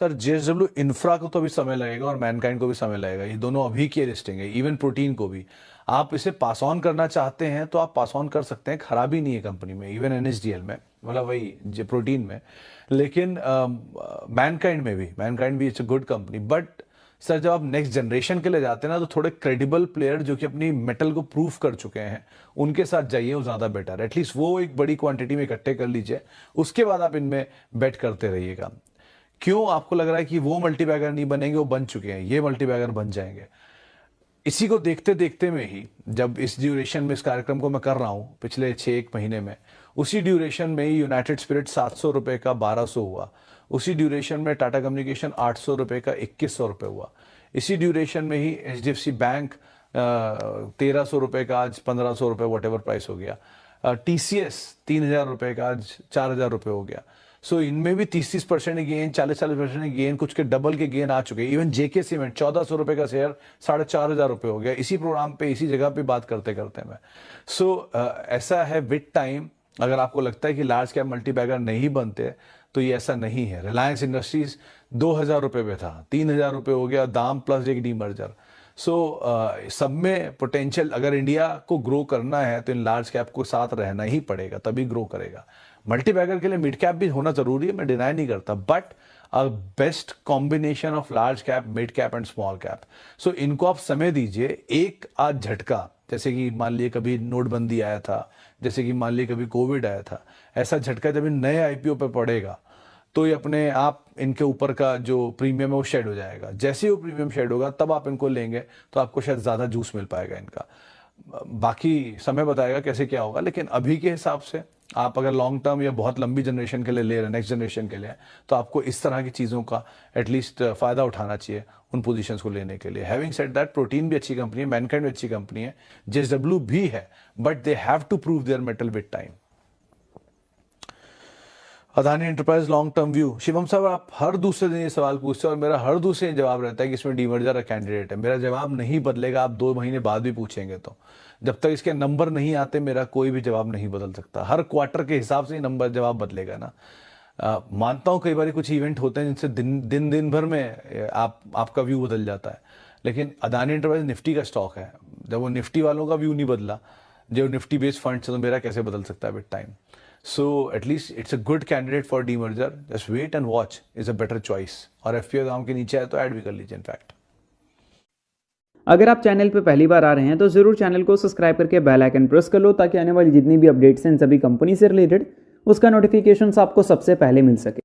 Sir JSW infra को तो अभी समय लगेगा और मैनकाइंड को भी समय लगेगा। ये दोनों अभी की लिस्टिंग है। इवन प्रोटीन को भी आप इसे पास ऑन करना चाहते हैं तो आप पास ऑन कर सकते हैं, खराबी नहीं है कंपनी में, इवन एनएसडीएल में, मतलब वही जो प्रोटीन में। लेकिन मैनकाइंड भी it's a good company. But sir जब आप नेक्स्ट जनरेशन के लिए जाते हैं ना, तो थोड़े क्रेडिबल प्लेयर जो कि अपनी मेटल को प्रूफ कर चुके हैं उनके साथ जाइए, वो ज़्यादा बेटर है। एटलीस्ट वो एक बड़ी क्वांटिटी में इकट्ठे कर लीजिए, उसके बाद आप इनमें बेट करते रहिएगा। क्यों आपको लग रहा है कि वो मल्टीबैगर नहीं बनेंगे? वो बन चुके हैं, ये मल्टीबैगर बन जाएंगे। इसी को देखते देखते में ही, जब इस ड्यूरेशन में इस कार्यक्रम को मैं कर रहा हूं पिछले 6-1 महीने में, उसी ड्यूरेशन में ही यूनाइटेड स्पिरिट 700 रुपए का 1200 हुआ। उसी ड्यूरेशन में टाटा कम्युनिकेशन 800 रुपए का 2100 रुपए हुआ। इसी ड्यूरेशन में ही एचडीएफसी बैंक 1300 रुपए का आज 1500 रुपए वट एवर प्राइस हो गया। टीसीएस 3000 रुपए का आज 4000 रुपए हो गया। सो इनमें भी 30-30% गेन, 40-40% गेन, कुछ के डबल के गेन आ चुके हैं। इवन जेके सीमेंट 1400 रुपए का शेयर 4500 रुपए हो गया, इसी प्रोग्राम पे इसी जगह पे बात करते करते में। ऐसा है विद टाइम। अगर आपको लगता है कि लार्ज कैप मल्टीबैगर नहीं बनते, तो ये ऐसा नहीं है। रिलायंस इंडस्ट्रीज 2000 रुपए पे था, 3000 रुपए हो गया, दाम प्लस एक डीमर्जर। सब में पोटेंशियल। अगर इंडिया को ग्रो करना है तो इन लार्ज कैप को साथ रहना ही पड़ेगा, तभी ग्रो करेगा। मल्टीबैगर के लिए मिड कैप भी होना जरूरी है, मैं डिनाई नहीं करता, but a best combination of large cap, mid cap and small cap. So इनको आप समय दीजिए। एक आज झटका, जैसे कि मान लिए कभी नोटबंदी आया था, जैसे कि मान लिए कभी कोविड आया था, ऐसा झटका जब इन नए आईपीओ पे पड़ेगा तो ये अपने आप इनके ऊपर का जो प्रीमियम है वो शेड हो जाएगा। जैसे ही वो प्रीमियम शेड होगा तब आप इनको लेंगे तो आपको शायद ज़्यादा जूस मिल पाएगा इनका। बाकी समय बताएगा कैसे क्या होगा, लेकिन अभी के हिसाब से आप अगर लॉन्ग टर्म या बहुत लंबी जनरेशन के लिए ले रहे हैं, नेक्स्ट जनरेशन के लिए, तो आपको इस तरह की चीज़ों का एटलीस्ट फ़ायदा उठाना चाहिए उन पोजीशंस को लेने के लिए। हैविंग सेड दैट, प्रोटीन भी अच्छी कंपनी है, मैनकाइंड भी अच्छी कंपनी है, जेएसडब्ल्यू भी है, but they have to prove their metal with time. Adani enterprise long term view. Shivam साहब, आप हर दूसरे दिन ये सवाल पूछते हैं और मेरा हर दूसरे दिन जवाब रहता है कि इसमें डीमर्जर का कैंडिडेट है। मेरा जवाब नहीं बदलेगा, आप 2 महीने बाद भी पूछेंगे तो। जब तक इसके नंबर नहीं आते मेरा कोई भी जवाब नहीं बदल सकता। हर क्वार्टर के हिसाब से ही नंबर जवाब बदलेगा ना। मानता हूँ कई बार कुछ इवेंट होते हैं जिनसे दिन भर में आपका व्यू बदल जाता है, लेकिन अदानी एंटरप्राइज निफ्टी का स्टॉक है। जब वो निफ्टी वालों का व्यू नहीं बदला, जो निफ्टी बेस्ड फंड से, तो मेरा कैसे बदल सकता है with time? So at least it's a good candidate for demerger. Just wait and watch is a better choice. और FPO दाम के नीचे आए तो ऐड भी कर लीजिए इनफैक्ट। अगर आप चैनल पे पहली बार आ रहे हैं तो ज़रूर चैनल को सब्सक्राइब करके बेल आइकन प्रेस कर लो, ताकि आने वाली जितनी भी अपडेट्स हैं सभी कंपनी से रिलेटेड उसका नोटिफिकेशन आपको सबसे पहले मिल सके।